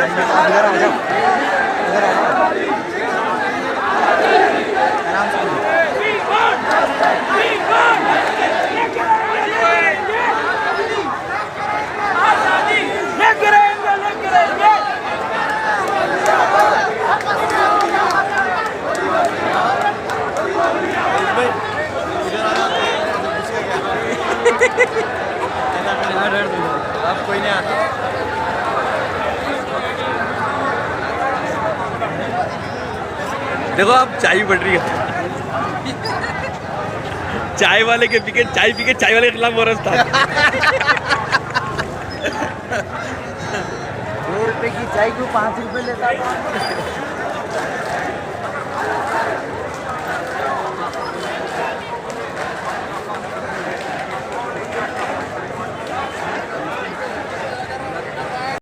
इधर आ जाओ, इधर आ जाओ, आराम से। अब कोई नहीं आता। देखो अब चाय बढ़ रही है। चाय वाले के पीके चाय पी के चाय वाले के खिलाफ हो रहा था। 2 रुपए की चाय क्यों 5 रुपए लेता था?